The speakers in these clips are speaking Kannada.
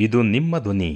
ಇದು ನಿಮ್ಮ ಧ್ವನಿ.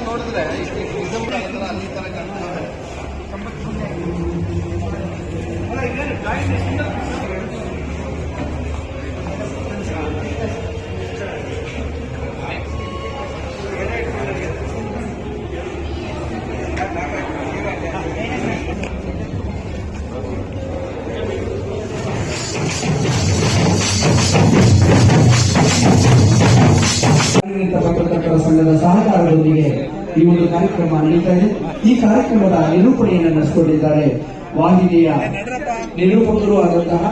ನೋಡಿದ್ರೆ ಅಲ್ಲಿ ತರ ಪತ್ರಕರ್ತರ ಸಂಘದ ಸಹಕಾರದೊಂದಿಗೆ ಈ ಒಂದು ಕಾರ್ಯಕ್ರಮ ನಡೀತಾ ಇದೆ. ಈ ಕಾರ್ಯಕ್ರಮದ ನಿರೂಪಣೆಯನ್ನು ನಡೆಸಿಕೊಂಡಿದ್ದಾರೆ ವಾಹಿನಿಯ ನಿರೂಪಕರು ಆದಂತಹ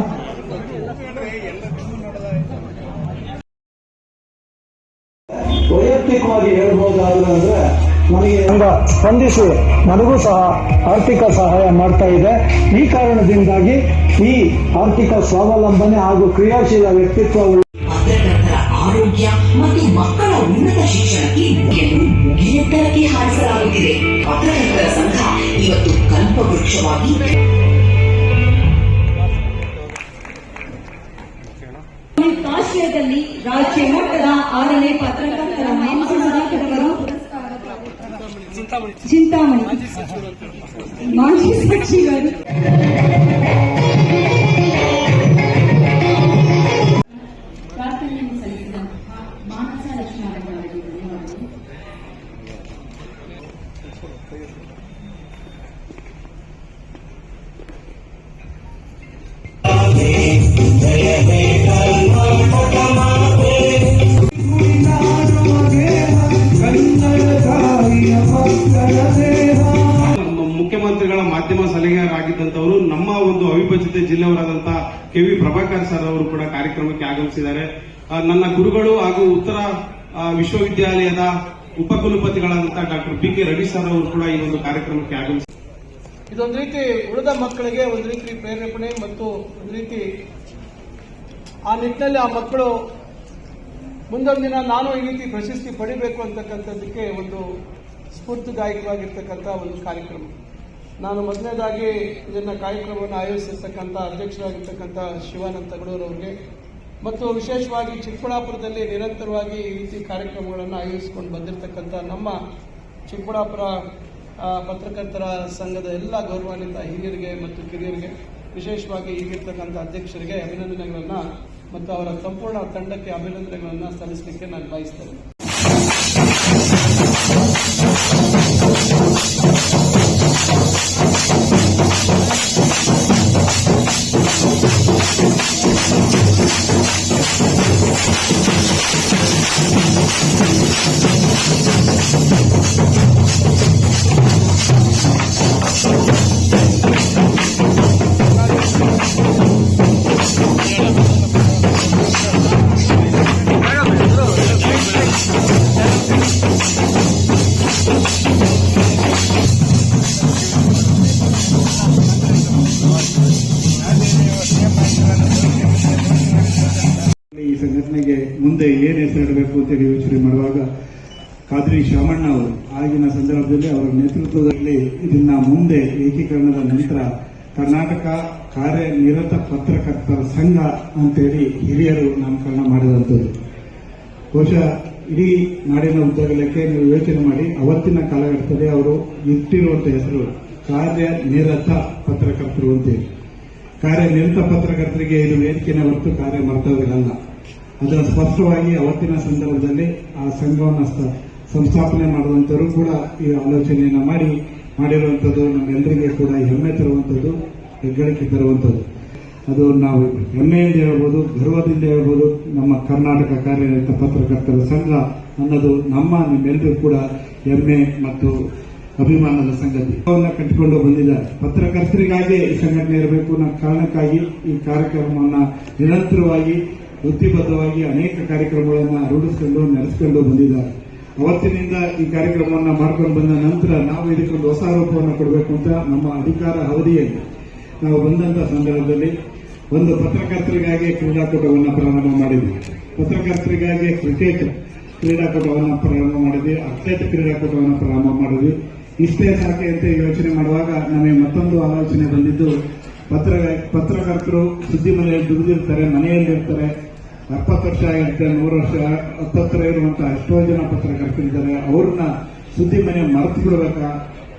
ವೈಯಕ್ತಿಕವಾಗಿ ಹೇಳ್ಬೋದಾದ್ರೆ ನನಗೆ ಸ್ಪಂದಿಸಿ ನನಗೂ ಸಹ ಆರ್ಥಿಕ ಸಹಾಯ ಮಾಡ್ತಾ ಇದೆ. ಈ ಕಾರಣದಿಂದಾಗಿ ಈ ಆರ್ಥಿಕ ಸ್ವಾವಲಂಬನೆ ಹಾಗೂ ಕ್ರಿಯಾಶೀಲ ವ್ಯಕ್ತಿತ್ವ ಪತ್ರಕರ್ತರ ಆರೋಗ್ಯ ಮತ್ತು ಮಕ್ಕಳ ಉನ್ನತ ಶಿಕ್ಷಣಕ್ಕೆ ಎತ್ತರಕ್ಕೆ ಹಾರಿಸಲಾಗುತ್ತಿದೆ. ಪತ್ರಕರ್ತರ ಸಂಘ ಇವತ್ತು ಕಲ್ಪವೃಕ್ಷವಾಗಿ ಕಾಶ್ಮೀರದಲ್ಲಿ ರಾಜ್ಯ ಮಟ್ಟದ 6ನೇ ಪತ್ರಕರ್ತರ ಮಾಂಸಕರು ಚಿಂತಾಮಣಿ ಮಾಜಿ ಸಚಿವರು ಪ್ರಾರ್ಥನೆಯನ್ನು ಸಲ್ಲಿಸಿದ ಮಾನಸ ಲಕ್ಷ್ಮಣ ಮುಖ್ಯಮಂತ್ರಿಗಳ ಮಾಧ್ಯಮ ಸಲಹೆ ಜಿಲ್ಲೆಯವರಾದಂತಹ ಕೆ.ವಿ. ಪ್ರಭಾಕರ್ ಸರ್ ಅವರು ಕೂಡ ಕಾರ್ಯಕ್ರಮಕ್ಕೆ ಆಗಮಿಸಿದ್ದಾರೆ. ನನ್ನ ಗುರುಗಳು ಹಾಗೂ ಉತ್ತರ ವಿಶ್ವವಿದ್ಯಾಲಯದ ಉಪಕುಲಪತಿಗಳಾದಂತಹ ಡಾಕ್ಟರ್ ಬಿ.ಕೆ. ರವಿ ಸರ್ ಅವರು ಕೂಡ ಈ ಒಂದು ಕಾರ್ಯಕ್ರಮಕ್ಕೆ ಆಗಮಿಸಿದ್ದಾರೆ. ಇದೊಂದು ರೀತಿ ಉಳಿದ ಮಕ್ಕಳಿಗೆ ಒಂದು ರೀತಿ ಪ್ರೇರೇಪಣೆ ಮತ್ತು ಒಂದು ರೀತಿ ಆ ನಿಟ್ಟಿನಲ್ಲಿ ಆ ಮಕ್ಕಳು ಮುಂದೊಂದು ದಿನ ನಾನು ಈ ರೀತಿ ಪ್ರಶಸ್ತಿ ಪಡಿಬೇಕು ಅಂತಕ್ಕಂಥದ್ದಕ್ಕೆ ಒಂದು ಸ್ಫೂರ್ತಿದಾಯಕವಾಗಿರ್ತಕ್ಕಂಥ ಒಂದು ಕಾರ್ಯಕ್ರಮ. ನಾನು ಮೊದಲನೇದಾಗಿ ಇದನ್ನ ಕಾರ್ಯಕ್ರಮವನ್ನು ಆಯೋಜಿಸಿರ್ತಕ್ಕಂಥ ಅಧ್ಯಕ್ಷರಾಗಿರ್ತಕ್ಕಂಥ ಶಿವಾನಂದ ತಗಡೂರವ್ರಿಗೆ ಮತ್ತು ವಿಶೇಷವಾಗಿ ಚಿಕ್ಕಬಳ್ಳಾಪುರದಲ್ಲಿ ನಿರಂತರವಾಗಿ ಈ ರೀತಿ ಕಾರ್ಯಕ್ರಮಗಳನ್ನು ಆಯೋಜಿಸಿಕೊಂಡು ಬಂದಿರತಕ್ಕಂಥ ನಮ್ಮ ಚಿಕ್ಕಬಳ್ಳಾಪುರ ಪತ್ರಕರ್ತರ ಸಂಘದ ಎಲ್ಲ ಗೌರವಾನ್ವಿತ ಹಿರಿಯರಿಗೆ ಮತ್ತು ಕಿರಿಯರಿಗೆ, ವಿಶೇಷವಾಗಿ ಈಗಿರ್ತಕ್ಕಂಥ ಅಧ್ಯಕ್ಷರಿಗೆ ಅಭಿನಂದನೆಗಳನ್ನು ಮತ್ತು ಅವರ ಸಂಪೂರ್ಣ ತಂಡಕ್ಕೆ ಅಭಿನಂದನೆಗಳನ್ನು ಸಲ್ಲಿಸಲಿಕ್ಕೆ ನಾನು ಬಯಸ್ತೇನೆ. ಈ ಸಂಘಟನೆಗೆ ಮುಂದೆ ಏನು ಹೆಸರಿಡಬೇಕು ಅಂತೇಳಿ ಯೋಚನೆ ಮಾಡುವಾಗ ಖಾದ್ರಿ ಶಾಮಣ್ಣ ಅವರು ಆಗಿನ ಸಂದರ್ಭದಲ್ಲಿ ಅವರ ನೇತೃತ್ವದಲ್ಲಿ ಇದನ್ನ ಮುಂದೆ ಏಕೀಕರಣದ ನಂತರ ಕರ್ನಾಟಕ ಕಾರ್ಯನಿರತ ಪತ್ರಕರ್ತರ ಸಂಘ ಅಂತೇಳಿ ಹಿರಿಯರು ನಾಮಕರಣ ಮಾಡಿದಂಥದ್ದು. ಬಹುಶಃ ಇಡೀ ನಾಡಿನ ಉದ್ದಗಲಕ್ಕೆ ನೀವು ಯೋಚನೆ ಮಾಡಿ, ಅವತ್ತಿನ ಕಾಲಘಟ್ಟದಲ್ಲಿ ಅವರು ಇಟ್ಟಿರುವಂಥ ಹೆಸರು ಕಾರ್ಯನಿರತ ಪತ್ರಕರ್ತರು ಅಂತೇಳಿ. ಕಾರ್ಯನಿರತ ಪತ್ರಕರ್ತರಿಗೆ ಇದು ವೇದಿಕೆನ ಹೊರತು ಕಾರ್ಯ ಮಾಡ್ತವ್ರಿರಲ್ಲ. ಅದನ್ನು ಸ್ಪಷ್ಟವಾಗಿ ಅವತ್ತಿನ ಸಂದರ್ಭದಲ್ಲಿ ಆ ಸಂಘವನ್ನು ಸಂಸ್ಥಾಪನೆ ಮಾಡುವಂತವರು ಕೂಡ ಈ ಆಲೋಚನೆಯನ್ನ ಮಾಡಿರುವಂಥದ್ದು ನಮ್ಮೆಲ್ಲರಿಗೆ ಕೂಡ ಹೆಮ್ಮೆ ತರುವಂಥದ್ದು, ಹೆಗ್ಗಳಿಕೆ ತರುವಂಥದ್ದು. ಅದು ನಾವು ಹೆಮ್ಮೆಯಿಂದ ಹೇಳ್ಬೋದು, ಗರ್ವದಿಂದ ಹೇಳ್ಬೋದು. ನಮ್ಮ ಕರ್ನಾಟಕ ಕಾರ್ಯನಿರತ ಪತ್ರಕರ್ತರ ಸಂಘ ಅನ್ನೋದು ನಿಮ್ಮೆಲ್ಲರಿಗೂ ಕೂಡ ಹೆಮ್ಮೆ ಮತ್ತು ಅಭಿಮಾನದ ಸಂಗತಿ. ಕಟ್ಟಿಕೊಂಡು ಬಂದಿದ್ದಾರೆ. ಪತ್ರಕರ್ತರಿಗಾಗಿ ಈ ಸಂಘಟನೆ ಇರಬೇಕು ಅನ್ನೋ ಕಾರಣಕ್ಕಾಗಿ ಈ ಕಾರ್ಯಕ್ರಮವನ್ನ ನಿರಂತರವಾಗಿ ವೃತ್ತಿಬದ್ಧವಾಗಿ ಅನೇಕ ಕಾರ್ಯಕ್ರಮಗಳನ್ನ ರೂಢಿಸಿಕೊಂಡು ನಡೆಸಿಕೊಂಡು ಬಂದಿದ್ದಾರೆ. ಅವತ್ತಿನಿಂದ ಈ ಕಾರ್ಯಕ್ರಮವನ್ನ ಮಾಡ್ಕೊಂಡು ಬಂದ ನಂತರ ನಾವು ಇದಕ್ಕೊಂದು ಹೊಸ ರೂಪವನ್ನು ಕೊಡಬೇಕು ಅಂತ ನಮ್ಮ ಅಧಿಕಾರ ಅವಧಿಯಲ್ಲಿ ನಾವು ಬಂದಂತ ಸಂದರ್ಭದಲ್ಲಿ ಒಂದು ಪತ್ರಕರ್ತರಿಗಾಗಿ ಕ್ರೀಡಾಕೂಟವನ್ನು ಪ್ರಾರಂಭ ಮಾಡಿದ್ವಿ. ಪತ್ರಕರ್ತರಿಗಾಗಿ ಕ್ರಿಕೆಟ್ ಕ್ರೀಡಾಕೂಟವನ್ನು ಪ್ರಾರಂಭ ಮಾಡಿದ್ವಿ. ಅಥ್ಲೆಟ್ ಕ್ರೀಡಾಕೂಟವನ್ನು ಪ್ರಾರಂಭ ಮಾಡಿದ್ವಿ. ಇಷ್ಟೇ ಸಾಕೆ ಅಂತ ಯೋಚನೆ ಮಾಡುವಾಗ ನಮಗೆ ಮತ್ತೊಂದು ಆಲೋಚನೆ ಬಂದಿದ್ದು, ಪತ್ರಕರ್ತರು ಸುದ್ದಿ ಮನೆಯಲ್ಲಿ ದುಡಿದಿರ್ತಾರೆ, ಮನೆಯಲ್ಲಿರ್ತಾರೆ, 70 ವರ್ಷ ಆಗಿರುತ್ತೆ, 100 ವರ್ಷ ಹತ್ತತ್ರ ಇರುವಂತಹ ಎಷ್ಟೋ ಜನ ಪತ್ರಕರ್ತರಿದ್ದಾರೆ. ಅವ್ರನ್ನ ಸುದ್ದಿ ಮನೆ ಮರೆತು ಬಿಡಬೇಕಾ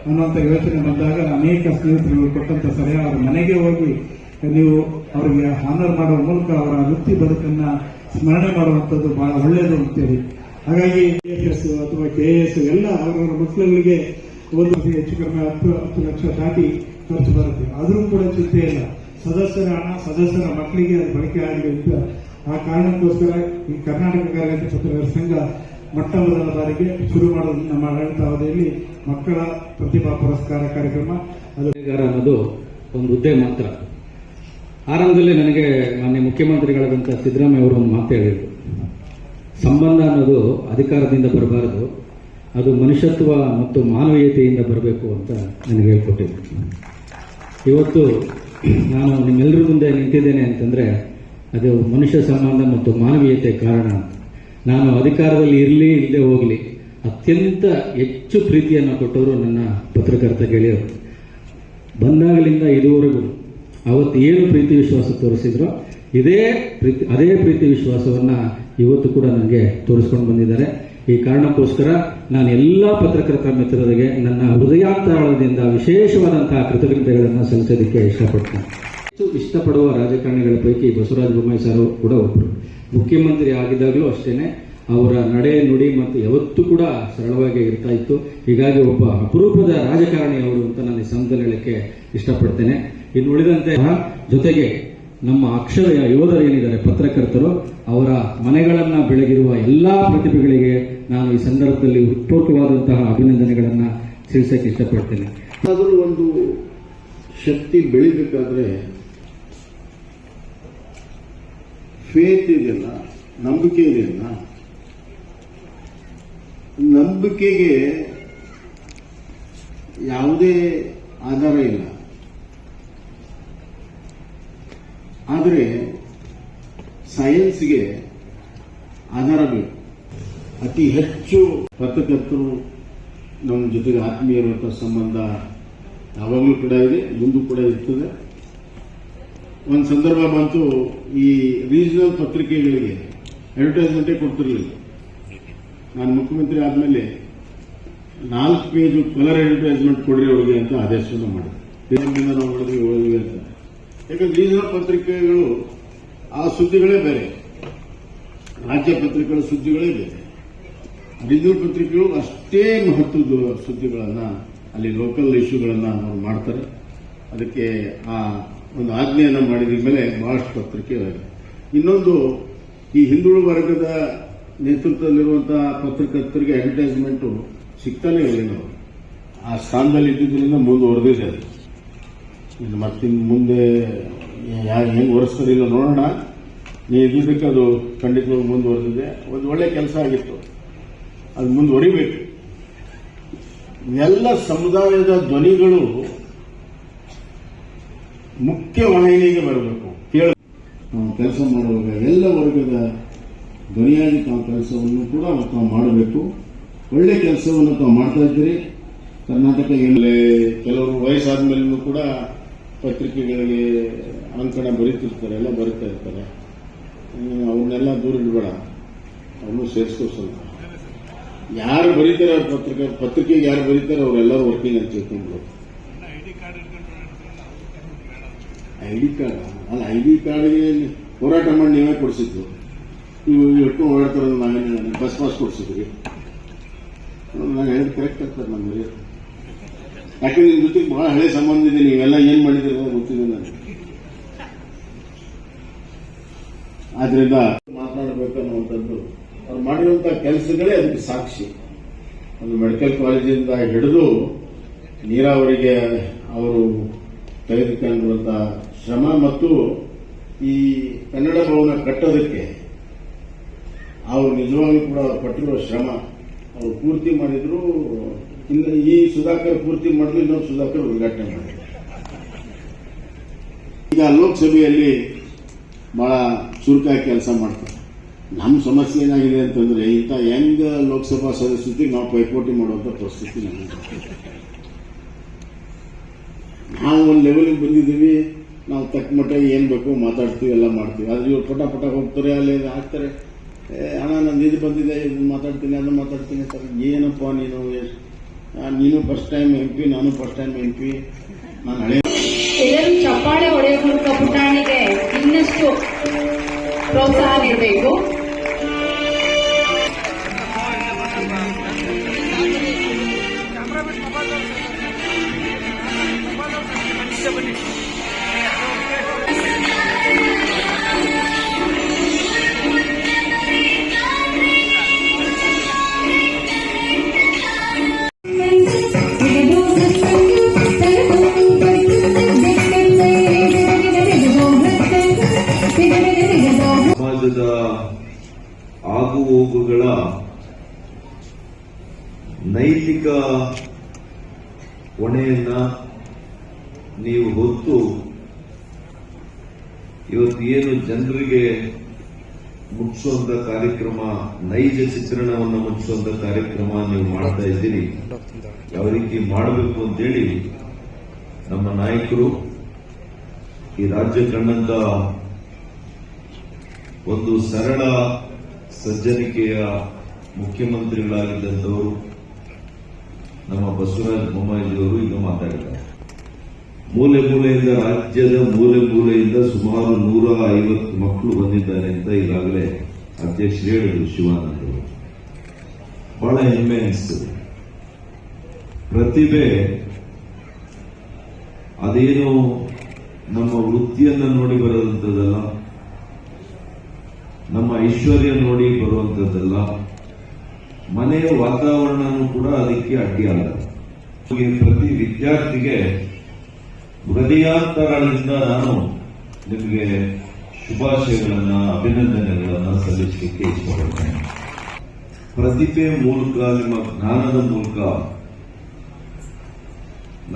ಅನ್ನುವಂಥ ಯೋಚನೆ ಬಂದಾಗ ಅನೇಕ ಸ್ನೇಹಿತರು ಕೊಟ್ಟಂತ ಸಲಹೆ, ಅವರ ಮನೆಗೆ ಹೋಗಿ ನೀವು ಅವರಿಗೆ ಹಾನರ್ ಮಾಡುವ ಮೂಲಕ ಅವರ ವೃತ್ತಿ ಬದುಕನ್ನ ಸ್ಮರಣೆ ಮಾಡುವಂಥದ್ದು ಬಹಳ ಒಳ್ಳೆಯದು ಅಂತೇಳಿ. ಹಾಗಾಗಿ AS ಅಥವಾ KS ಎಲ್ಲ ಅವರವರ ಮಕ್ಕಳುಗಳಿಗೆ ಒಂದು ಹೆಚ್ಚು ಕಡಿಮೆ 10 ಲಕ್ಷ ದಾಟಿ ಖರ್ಚು ಬರುತ್ತೆ. ಆದರೂ ಕೂಡ ಚಿಂತೆ ಇಲ್ಲ, ಸದಸ್ಯರ ಹಣ ಸದಸ್ಯರ ಮಕ್ಕಳಿಗೆ ಅದು ಬಳಕೆ ಆಗಲಿ ಅಂತ ಆ ಕಾರಣಕ್ಕೋಸ್ಕರ ಈ ಕರ್ನಾಟಕ ಕಾರ್ಯನಿರತ ಪತ್ರಕರ್ತರ ಸಂಘ ಮೊಟ್ಟ ಮೊದಲ ಬಾರಿಗೆ ಶುರು ಮಾಡೋದು ನಮ್ಮ ಆಡಳಿತ ಅವಧಿಯಲ್ಲಿ ಮಕ್ಕಳ ಪ್ರತಿಭಾ ಪುರಸ್ಕಾರ ಕಾರ್ಯಕ್ರಮ. ಅದು ಅನ್ನೋದು ಒಂದು ಹುದ್ದೆ ಮಾತ್ರ. ಆರಂಭದಲ್ಲಿ ನನಗೆ ಮಾನ್ಯ ಮುಖ್ಯಮಂತ್ರಿಗಳಾದಂಥ ಸಿದ್ದರಾಮಯ್ಯ ಅವರು ಒಂದು ಮಾತು ಹೇಳಿದರು, ಸಂಬಂಧ ಅನ್ನೋದು ಅಧಿಕಾರದಿಂದ ಬರಬಾರದು, ಅದು ಮನುಷ್ಯತ್ವ ಮತ್ತು ಮಾನವೀಯತೆಯಿಂದ ಬರಬೇಕು ಅಂತ ನನಗೆ ಹೇಳ್ಕೊಟ್ಟಿದ್ರು. ಇವತ್ತು ನಾನು ನಿಮ್ಮೆಲ್ಲರ ಮುಂದೆ ನಿಂತಿದ್ದೇನೆ ಅಂತಂದರೆ ಅದು ಮನುಷ್ಯ ಸಂಬಂಧ ಮತ್ತು ಮಾನವೀಯತೆ ಕಾರಣ. ನಾನು ಅಧಿಕಾರದಲ್ಲಿ ಇರಲಿ ಇಲ್ಲದೆ ಹೋಗಲಿ ಅತ್ಯಂತ ಹೆಚ್ಚು ಪ್ರೀತಿಯನ್ನು ಕೊಟ್ಟವರು ನನ್ನ ಪತ್ರಕರ್ತ ಗೆಳೆಯರು. ಬಂದಾಗಲಿಂದ ಇದುವರೆಗೂ ಅವತ್ತು ಏನು ಪ್ರೀತಿ ವಿಶ್ವಾಸ ತೋರಿಸಿದ್ರೋ ಅದೇ ಪ್ರೀತಿ ವಿಶ್ವಾಸವನ್ನು ಇವತ್ತು ಕೂಡ ನನಗೆ ತೋರಿಸ್ಕೊಂಡು ಬಂದಿದ್ದಾರೆ. ಈ ಕಾರಣಕ್ಕೋಸ್ಕರ ನಾನು ಎಲ್ಲ ಪತ್ರಕರ್ತರ ಮಿತ್ರರಿಗೆ ನನ್ನ ಹೃದಯಾಂತರಾಳದಿಂದ ವಿಶೇಷವಾದಂತಹ ಕೃತಜ್ಞತೆಗಳನ್ನು ಸಲ್ಲಿಸೋದಕ್ಕೆ ಇಷ್ಟಪಡ್ತೇನೆ. ಹೆಚ್ಚು ಇಷ್ಟಪಡುವ ರಾಜಕಾರಣಿಗಳ ಪೈಕಿ ಬಸವರಾಜ ಬೊಮ್ಮಾಯಿ ಸರ್ ಕೂಡ ಒಬ್ಬರು. ಮುಖ್ಯಮಂತ್ರಿ ಆಗಿದ್ದಾಗಲೂ ಅಷ್ಟೇನೆ ಅವರ ನಡೆ ನುಡಿ ಮತ್ತು ಯಾವತ್ತೂ ಕೂಡ ಸರಳವಾಗಿ ಇರ್ತಾ ಇತ್ತು. ಹೀಗಾಗಿ ಒಬ್ಬ ಅಪರೂಪದ ರಾಜಕಾರಣಿ ಅವರು ಅಂತ ನಾನು ಈ ಸಂದರ್ಭದಲ್ಲಿ ಹೇಳಕ್ಕೆ ಇಷ್ಟಪಡ್ತೇನೆ. ಇನ್ನು ಉಳಿದಂತೆ ಜೊತೆಗೆ ನಮ್ಮ ಅಕ್ಷರ ಯೋಧರು ಏನಿದ್ದಾರೆ ಪತ್ರಕರ್ತರು, ಅವರ ಮನೆಗಳನ್ನ ಬೆಳಗಿರುವ ಎಲ್ಲಾ ಪ್ರತಿಭೆಗಳಿಗೆ ನಾನು ಈ ಸಂದರ್ಭದಲ್ಲಿ ಹೃತ್ಪೂರ್ವಕವಾದಂತಹ ಅಭಿನಂದನೆಗಳನ್ನ ತಿಳಿಸಕ್ಕೆ ಇಷ್ಟಪಡ್ತೇನೆ. ಆದರೂ ಒಂದು ಶಕ್ತಿ ಬೆಳಿಬೇಕಾದ್ರೆ ಫೇತ್ ಇದೆಯಲ್ಲ, ನಂಬಿಕೆ ಇದೆಯಲ್ಲ, ನಂಬಿಕೆಗೆ ಯಾವುದೇ ಆಧಾರ ಇಲ್ಲ. ಆದರೆ ಸೈನ್ಸ್ಗೆ ಆಧಾರ ಬೇಕು. ಅತಿ ಹೆಚ್ಚು ಪತ್ರಕರ್ತರು ನಮ್ಮ ಜೊತೆಗೆ ಆತ್ಮೀಯರಂಥ ಸಂಬಂಧ ಯಾವಾಗಲೂ ಕೂಡ ಇದೆ, ಮುಂದೂ ಕೂಡ ಇರ್ತದೆ. ಒಂದು ಸಂದರ್ಭ ಬಂತು, ಈ ರೀಜನಲ್ ಪತ್ರಿಕೆಗಳಿಗೆ ಅಡ್ವರ್ಟೈಸ್ಮೆಂಟೇ ಕೊಡ್ತಿರಲಿಲ್ಲ. ನಾನು ಮುಖ್ಯಮಂತ್ರಿ ಆದಮೇಲೆ 4 ಪೇಜ್ ಕಲರ್ ಅಡ್ವರ್ಟೈಸ್ಮೆಂಟ್ ಕೊಡ್ರಿ ಅವ್ರಿಗೆ ಅಂತ ಆದೇಶವನ್ನು ಮಾಡಿದೆ. ನಾವು ಓದಿದ್ವಿ ಅಂತ. ಯಾಕಂದ್ರೆ ರೀಜನಲ್ ಪತ್ರಿಕೆಗಳು ಆ ಸುದ್ದಿಗಳೇ ಬೇರೆ, ರಾಜ್ಯ ಪತ್ರಿಕೆಗಳ ಸುದ್ದಿಗಳೇ ಬೇರೆ. ರೀಜನಲ್ ಪತ್ರಿಕೆಗಳು ಅಷ್ಟೇ ಮಹತ್ವದ ಸುದ್ದಿಗಳನ್ನ, ಅಲ್ಲಿ ಲೋಕಲ್ ಇಶ್ಯೂಗಳನ್ನ ಅವ್ರು ಮಾಡ್ತಾರೆ. ಅದಕ್ಕೆ ಆ ಒಂದು ಆಜ್ಞೆಯನ್ನು ಮಾಡಿದ ಮೇಲೆ ಬಹಳಷ್ಟು ಪತ್ರಿಕೆ. ಇನ್ನೊಂದು, ಈ ಹಿಂದುಳಿದ ವರ್ಗದ ನೇತೃತ್ವದಲ್ಲಿರುವಂತಹ ಪತ್ರಕರ್ತರಿಗೆ ಅಡ್ವರ್ಟೈಸ್ಮೆಂಟು ಸಿಗ್ತಾನೆ ಇರಲಿಲ್ಲ. ಆ ಸ್ಥಾನದಲ್ಲಿ ಇದ್ದಿದ್ದರಿಂದ ಮುಂದುವರೆದಿದೆ. ಇನ್ನು ಮತ್ತಿನ್ ಮುಂದೆ ಹೆಂಗೆ ಒರೆಸ್ತಾರಿಲ್ಲ ನೋಡೋಣ. ನೀವು ಇದ್ದಕ್ಕೆ ಅದು ಖಂಡಿತವಾಗಿ ಮುಂದುವರೆದಿದೆ. ಒಂದು ಒಳ್ಳೆ ಕೆಲಸ ಆಗಿತ್ತು, ಅದು ಮುಂದುವರಿಬೇಕು. ಎಲ್ಲ ಸಮುದಾಯದ ಧ್ವನಿಗಳು ಮುಖ್ಯ ವಾಹಿನಿಗೆ ಬರಬೇಕು. ಕೆಲಸ ಮಾಡುವಾಗ ಎಲ್ಲ ವರ್ಗದ ಧ್ವನಿಯಾಗಿ ತಾವು ಕೆಲಸವನ್ನು ಕೂಡ ತಾವು ಮಾಡಬೇಕು. ಒಳ್ಳೆ ಕೆಲಸವನ್ನು ತಾವು ಮಾಡ್ತಾ ಇದ್ದೀರಿ. ಕರ್ನಾಟಕ ಕೆಲವರು ವಯಸ್ಸಾದ ಮೇಲೂ ಕೂಡ ಪತ್ರಿಕೆಗಳಿಗೆ ಅಂಕಣ ಬರೀತಿರ್ತಾರೆ, ಎಲ್ಲ ಬರೀತಾ ಇರ್ತಾರೆ. ಅವನ್ನೆಲ್ಲ ದೂರ ಇಡಬೇಡ, ಅವನು ಸೇರಿಸ್ಕೋ ಸ್ವಲ್ಪ. ಯಾರು ಬರೀತಾರೆ ಪತ್ರಿಕೆಗೆ ಯಾರು ಬರೀತಾರೆ ಅವರೆಲ್ಲರೂ ವರ್ಕಿಂಗ್ ಅಂತ ತಿಳ್ಕೊಂಡು. ಐಡಿ ಕಾರ್ಡ್ ಅಲ್ಲ, ಐಡಿ ಕಾರ್ಡ್ಗೆ ಹೋರಾಟ ಮಾಡಿ ನೀವೇ ಕೊಡಿಸಿದ್ರು. ನೀವು ಇಟ್ಕೊಂಡು ಓಡಾಡ್ತಾರೆ, ನಾವೇನು ಬಸ್ ಪಾಸ್ ಕೊಡಿಸಿದ್ರಿ. ನಾನು ಹೇಳಿದ್ ಕರೆಕ್ಟ್ ಆಗ್ತದೆ ನಮಗೆ. ಯಾಕಂದ್ರೆ ನಿಮ್ ಜೊತೆಗೆ ಬಹಳ ಹಳೆ ಸಂಬಂಧ ಇದೆ. ನೀವೆಲ್ಲ ಏನ್ ಮಾಡಿದ್ರೆ ಗೊತ್ತಿದೆ ನನಗೆ. ಆದ್ರಿಂದ ಮಾತನಾಡಬೇಕು ಅನ್ನುವಂಥದ್ದು ಅವ್ರು ಮಾಡಿರುವಂತಹ ಕೆಲಸಗಳೇ ಅದಕ್ಕೆ ಸಾಕ್ಷಿ. ಒಂದು ಮೆಡಿಕಲ್ ಕಾಲೇಜಿಂದ ಹಿಡಿದು ನೀರಾವರಿಗೆ ಅವರು ತೆಗೆದುಕೊಂಡಿರುವಂತಹ ಶ್ರಮ ಮತ್ತು ಈ ಕನ್ನಡ ಭವನ ಕಟ್ಟೋದಕ್ಕೆ ಅವರು ನಿಜವಾಗ್ಲೂ ಕೂಡ ಪಟ್ಟಿರುವ ಶ್ರಮ ಅವರು ಪೂರ್ತಿ ಮಾಡಿದ್ರು. ಇನ್ನು ಈ ಸುಧಾಕರ್ ಪೂರ್ತಿ ಮಾಡಿದ್ರು, ಇನ್ನೊಂದು ಸುಧಾಕರ್ ಉದ್ಘಾಟನೆ ಮಾಡಿದ್ರು. ಈಗ ಲೋಕಸಭೆಯಲ್ಲಿ ಬಹಳ ಚುರುಕಾಗಿ ಕೆಲಸ ಮಾಡ್ತಾರೆ. ನಮ್ಮ ಸಮಸ್ಯೆ ಏನಾಗಿದೆ ಅಂತಂದ್ರೆ, ಇಂಥ ಹೆಂಗ ಲೋಕಸಭಾ ಸದಸ್ಯರಿಗೆ ನಾವು ಪೈಪೋಟಿ ಮಾಡುವಂತ ಪರಿಸ್ಥಿತಿ ನಮಗೆ. ನಾವು ಒಂದು ಲೆವೆಲ್ಗೆ ಬಂದಿದ್ದೀವಿ, ನಾವು ತಕ್ಕ ಮಟ್ಟಿಗೆ ಏನ್ ಬೇಕು ಮಾತಾಡ್ತೀವಿ, ಎಲ್ಲ ಮಾಡ್ತೀವಿ. ಆದ್ರೆ ಇವ್ರು ಪಟ ಹೋಗ್ತಾರೆ, ಅಲ್ಲಿ ಹಾಕ್ತಾರೆ, ಅಣ್ಣ ನಂದು ಇದು ಬಂದಿದೆ, ಇದು ಮಾತಾಡ್ತೀನಿ, ಅದನ್ನ ಮಾತಾಡ್ತೀನಿ ಸರ್. ಏನಪ್ಪ ನೀನು ಫಸ್ಟ್ ಟೈಮ್ MP, ನಾನು ಫಸ್ಟ್ ಟೈಮ್ MP. ನಾನು ಹಳೆ ಎಲ್ಲರೂ ಚಪ್ಪಾಳೆ ಹೊಡೆಯುವ ಮೂಲಕ ಪುಟಾಣಿಗೆ ಇನ್ನಷ್ಟು ಪ್ರೋತ್ಸಾಹ ನೀಡಬೇಕು. ಸಮಾಜದ ಆಗುಹೋಗುಗಳ ನೈತಿಕ ಹೊಣೆಯನ್ನ ನೀವು ಹೊತ್ತು ಇವತ್ತು ಏನು ಜನರಿಗೆ ಮುಟ್ಟಿಸುವಂತ ಕಾರ್ಯಕ್ರಮ, ನೈಜ ಚಿತ್ರಣವನ್ನು ಮುಟ್ಟಿಸುವಂತ ಕಾರ್ಯಕ್ರಮ ನೀವು ಮಾಡ್ತಾ ಇದ್ದೀರಿ. ಯಾವ ರೀತಿ ಮಾಡಬೇಕು ಅಂತೇಳಿ ನಮ್ಮ ನಾಯಕರು, ಈ ರಾಜ್ಯ ಕಂಡಂತ ಒಂದು ಸರಳ ಸಜ್ಜನಿಕೆಯ ಮುಖ್ಯಮಂತ್ರಿಗಳಾಗಿದ್ದಂಥವರು ನಮ್ಮ ಬಸವರಾಜ ಬೊಮ್ಮಾಯಿಯವರು ಈಗ ಮಾತಾಡಿದ್ದಾರೆ. ಮೂಲೆ ಮೂಲೆಯಿಂದ, ರಾಜ್ಯದ ಮೂಲೆ ಮೂಲೆಯಿಂದ ಸುಮಾರು 150 ಮಕ್ಕಳು ಬಂದಿದ್ದಾರೆ ಅಂತ ಈಗಾಗಲೇ ಅಧ್ಯಕ್ಷರು ಹೇಳಿದರು, ಶಿವಾನಂದ್ ಅವರು. ಬಹಳ ಹೆಮ್ಮೆ ಅನಿಸ್ತದೆ. ಪ್ರತಿಭೆ ಅದೇನು ನಮ್ಮ ವೃತ್ತಿಯನ್ನು ನೋಡಿ ಬರುವಂಥದ್ದಲ್ಲ, ನಮ್ಮ ಐಶ್ವರ್ಯ ನೋಡಿ ಬರುವಂಥದ್ದಲ್ಲ, ಮನೆಯ ವಾತಾವರಣನೂ ಕೂಡ ಅದಕ್ಕೆ ಅಡ್ಡಿಯಲ್ಲ. ಪ್ರತಿ ವಿದ್ಯಾರ್ಥಿಗೆ ಹೃದಯಾಂತರದಿಂದ ನಾನು ನಿಮಗೆ ಶುಭಾಶಯಗಳನ್ನ, ಅಭಿನಂದನೆಗಳನ್ನ ಸಲ್ಲಿಸಲಿಕ್ಕೆ ಇಷ್ಟಪಡ್ತೇನೆ. ಪ್ರತಿಭೆ ಮೂಲಕ, ನಿಮ್ಮ ಜ್ಞಾನದ ಮೂಲಕ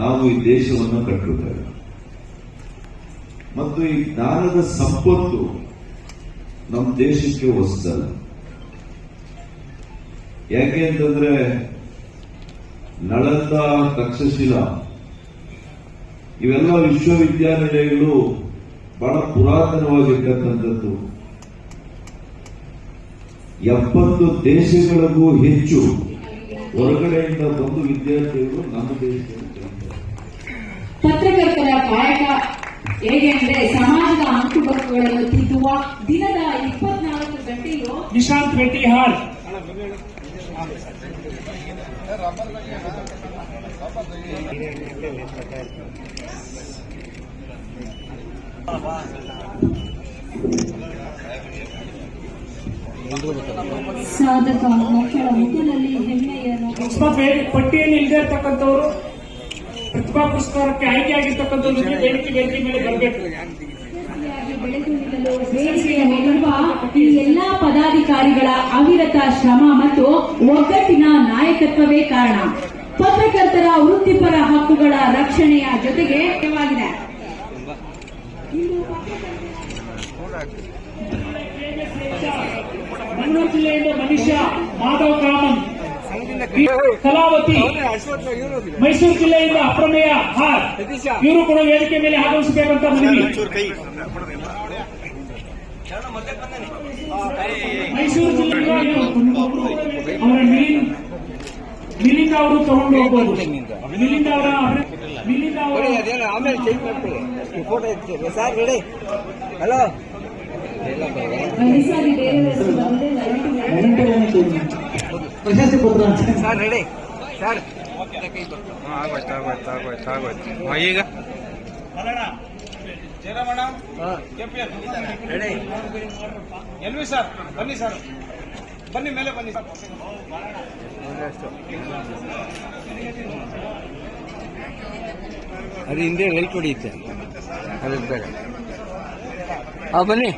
ನಾವು ಈ ದೇಶವನ್ನು ಕಟ್ಟುತ್ತೇವೆ ಮತ್ತು ಈ ಜ್ಞಾನದ ಸಂಪತ್ತು ನಮ್ಮ ದೇಶಕ್ಕೆ ಹೊಸದಲ್ಲ. ಯಾಕೆ ಅಂತಂದ್ರೆ ನಳಂದ, ತಕ್ಷಶಿಲಾ ಇವೆಲ್ಲ ವಿಶ್ವವಿದ್ಯಾನಿಲಯಗಳು ಬಹಳ ಪುರಾತನವಾಗಿರ್ತಕ್ಕಂಥದ್ದು. 70 ದೇಶಗಳಿಗೂ ಹೆಚ್ಚು ಹೊರಗಡೆಯಿಂದ ಬಂದು ವಿದ್ಯಾರ್ಥಿಗಳು ನಮ್ಮ ದೇಶದಲ್ಲಿ ಕಲಿತಾರೆ. ಪತ್ರಕರ್ತರ ಕಾಯಕ ಹೇಗೆ ಅಂದ್ರೆ ಸಮಾಜದ ಅಂಕುಡೊಂಕುಗಳನ್ನು ತಿದ್ದುವ ದಿನದ 24 ಗಂಟೆಯು ನಿಶಾಂತ್ ರೆಡ್ಡಿಹಾಳ್. ಸಾಧಕ ಮಕ್ಕಳ ಮುಖದಲ್ಲಿ ಹೆಮ್ಮೆಯನ್ನು ಪಟ್ಟಿಯಲ್ಲಿ ಇಲ್ಲದೆ ಇರ್ತಕ್ಕಂಥವ್ರು ಪ್ರತಿಭಾ ಪುರಸ್ಕಾರಕ್ಕೆ ಆಯ್ಕೆ ಆಗಿರ್ತಕ್ಕಂಥವ್ರು ವೇದಿಕೆ ಮೇಲೆ ಬರಬೇಕು. ಬೆಳೆದು ನಿಲ್ಲಲು ವೇದಿಕೆಯ ಮೇಲಿರುವ ಈ ಎಲ್ಲಾ ಪದಾಧಿಕಾರಿಗಳ ಅವಿರತ ಶ್ರಮ ಮತ್ತು ಒಗ್ಗಟ್ಟಿನ ನಾಯಕತ್ವವೇ ಕಾರಣ. ಪತ್ರಕರ್ತರ ವೃತ್ತಿಪರ ಹಕ್ಕುಗಳ ರಕ್ಷಣೆಯ ಜೊತೆಗೆ ಮುಖ್ಯವಾಗಿದೆ. ಮಂಗಳೂರು ಜಿಲ್ಲೆಯಿಂದ ಮನುಷ್ಯ ಮಾಧವ್ ಕಾಮನ್, ಕಲಾವತಿ, ಮೈಸೂರು ಜಿಲ್ಲೆಯಿಂದ ಅಪ್ರಮೇಯ ಹಾರ್, ಇವರು ಕೂಡ ವೇದಿಕೆ ಮೇಲೆ ಆಗಮಿಸಬೇಕಂತ ಮನವಿ. ಮೈಸೂರು ಜಿಲ್ಲೆಯಿಂದ ಅವರ ಮಿಲಿಂದ ಅವರು ತಗೊಂಡು ಹೋಗ್ಬೋದು. ಮಿಲಿಂದ ಅವರ ಆಮೇಲೆ ಚೇಂಜ್ ಮಾಡ್ಕೊಳ್ಳಿ. ಫೋಟೋ ಎತ್ತೀವಿ ಸರ್. ರೆಡಿ? ಹಲೋ. ಪ್ರಶಸ್ತಿ ಪತ್ರ ಸರ್ ರೆಡಿ? ಸರ್ ಆಗೋಯ್ತು. ಈಗ ಜಯರಾಮಣ್ಣ, ರೆಡಿ? ಎಲ್ವಿ ಸರ್ ಬನ್ನಿ, ಸರ್ ಬನ್ನಿ, ಮೇಲೆ ಬನ್ನಿ ಸರ್. ಅದು ಹಿಂದೆ ಲೈಟ್ ಹೊಡೆಯುತ್ತೆ, ಅದು ಬೇಡ. ಬನ್ನಿ.